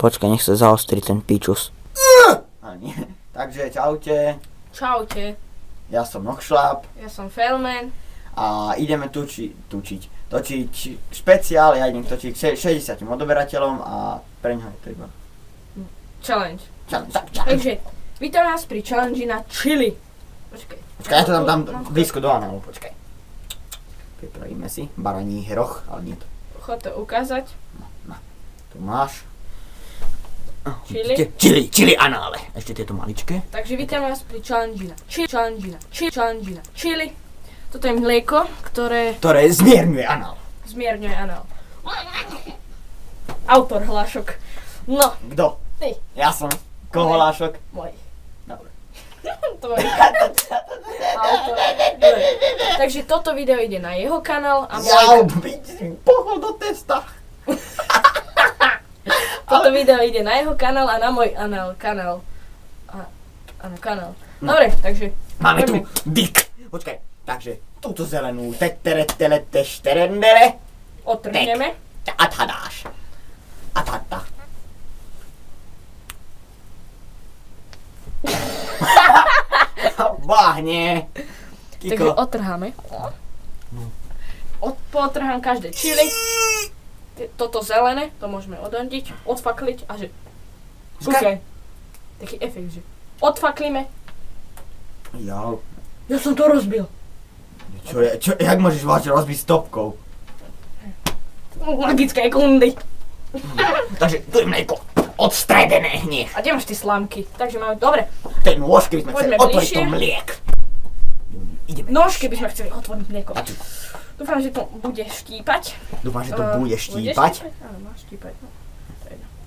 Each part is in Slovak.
Počkaj, nech sa zaostri ten pičus. A nie. Takže čaute, Čaute, ja som Noxlab ja som Felman. a ideme točiť špeciál, ja idem točiť 60 odoberateľom a pre ňoho je to iba Challenge. challenge. Takže, vítam vás pri challenge na chili. Počkaj, Ja to tam dám blízko do análu, počkaj. Pripravíme si baraní hroch, ale nie to. chod to ukázať. Tu máš. Chili. Chili anále. Ešte tieto maličké. Takže vítam vás pri challenge na chili. Toto je mlieko, ktoré Ktoré zmierňuje anál. zmierňuje anál. Autor hlášok. No, Kto? ty, Ja som. Koho hlášok? môj. Dobre. Tvoj. Autor. Dobre. Takže toto video ide na jeho kanál a Jau, môj... byť si pohol do testa. Toto video ide na jeho kanál a na môj kanál. Áno, kanál. Dobre, takže Máme tu poďme. dik. Počkaj, takže túto zelenú tetere šterendere Otrhneme. a tadáš. A tata. Váhne. Takže Kiko. otrháme. Pootrhám každé čili. Toto zelené, to môžeme odondiť, odfakliť a že... Kúkaj. Taký efekt, že odfaklíme. Jau. Ja som to rozbil. Jak môžeš vážne rozbiť stopkou? Magické kundy. Takže tu je mlieko odstredené hneď. A kde máš tie slámky? Takže máme, dobre. Tej nôžky by sme chceli Poďme otvoriť bližšie. to mliek. Ideme. Nožky by sme chceli otvoriť mlieko. A tu. Dúfam, že to bude štípať. Dúfam, že to bude štípať. Bude štípať? Áno, má štípať. No.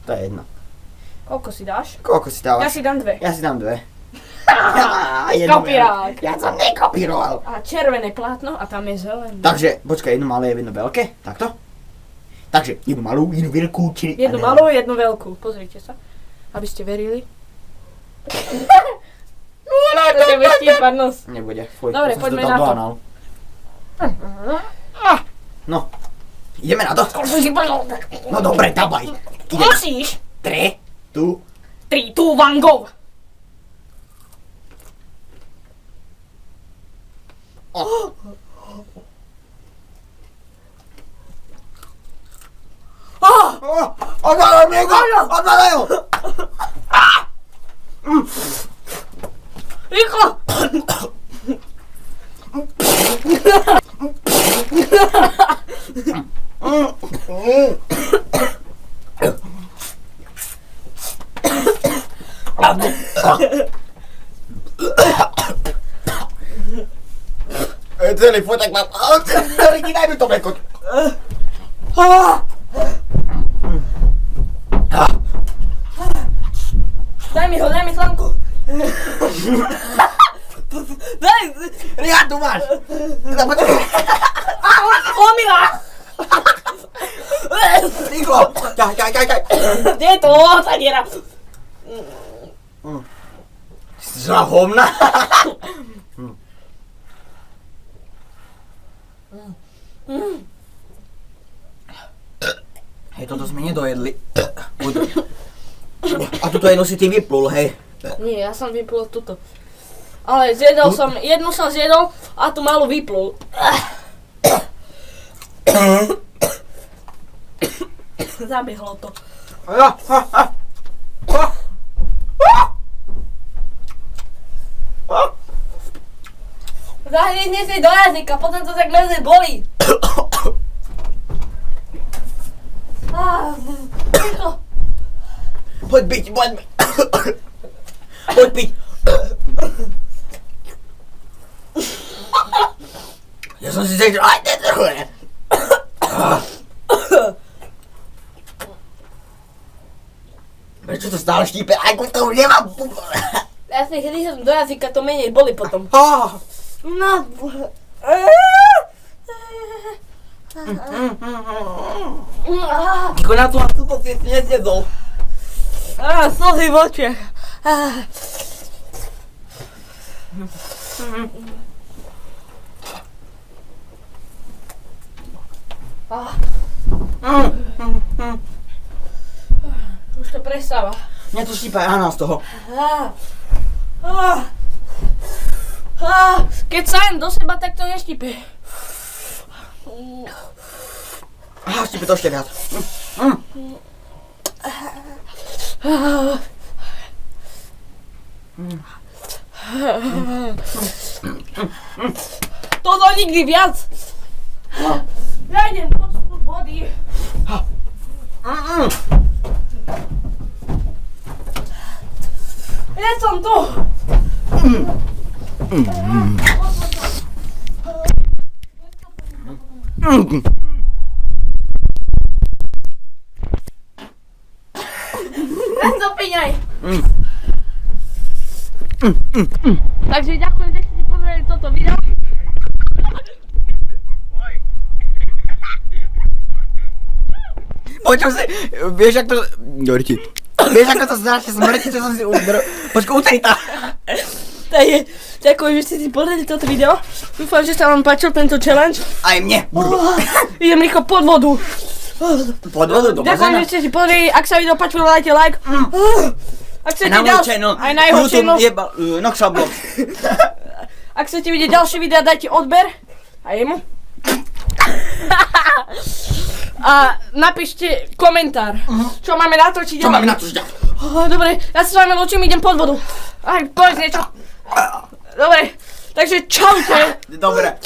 To je jedno. Koľko si dáš? Koľko si dávaš? Ja si dám dve. Ja si dám dve. Kopírák. Ja som nekopíroval. A červené plátno a tam je zelené. Takže, počkaj, jedno malé, jedno veľké. Takto? Takže, jednu malú, jednu veľkú, či... Jednu malú, jednu veľkú. Pozrite sa. Aby ste verili. To bude štípať nos. Nebude, fuj. Dobre, som si poďme dal na do to. análu. No, ideme na to. No dobre, dabaj. Ideme. Musíš. 3, tu. 3, 2, 1, go. Odváľaj mlieko! Odváľaj ho! Rýchlo. Celý fotek mám. Riki, daj mi to mlieko. Daj mi slamku. Daj. Ja tu máš. Omila. Rýchlo. Ťahaj. Kde je to? Tá diera. Za hovna. Hej, toto sme nedojedli. A tuto jednu si ty vyplul, hej. Nie, ja som vyplul tuto. Ale jednu som zjedol a tú malú vyplul. Zabiehlo to. Zahryzni si do jazyka, potom to tak mrzí bolí. Ticho. Poď piť. Poď piť. Ja som si zjedol aj tie druhé. Prečo to stále štípe? Aj ku tomu nemám. Ja si hryzem do jazyka, to menej boli potom. No. Kiko, na túto si nezjedol. Slzy v očiach. Už to prestáva. Mňa to štípa rána z toho. Keď sajem do seba, tak to neštípe. Štípe to ešte viac. Toto nikdy viac. Ja idem pod vody. Ja som tu. Nezopíňaj. Takže ďakujem, že ste si pozreli toto video. Počuj si, vieš jak to... Doriti. Vieš ako to strašne smrti, čo som si udrel. Počkaj, utri tá. Takže ďakujem, že ste si pozreli toto video. Dúfam, že sa vám páčil tento challenge. Aj mne. Idem rýchlo pod vodu. Pod vodu do Ďakujem, bazéna. že ste si pozreli. Ak sa video páčilo, dajte like. Ak chcete Na môj ďalšie, channel. aj na jeho channel. Noxablog. Ak chcete vidieť ďalšie videa, dajte odber. A jemu. A napíšte komentár. Čo máme natočiť. Čo máme na to žďať? Dobre, ja sa s vami lúčim, idem pod vodu. Aj, povedz niečo. Dobre, takže čaute. Dobre.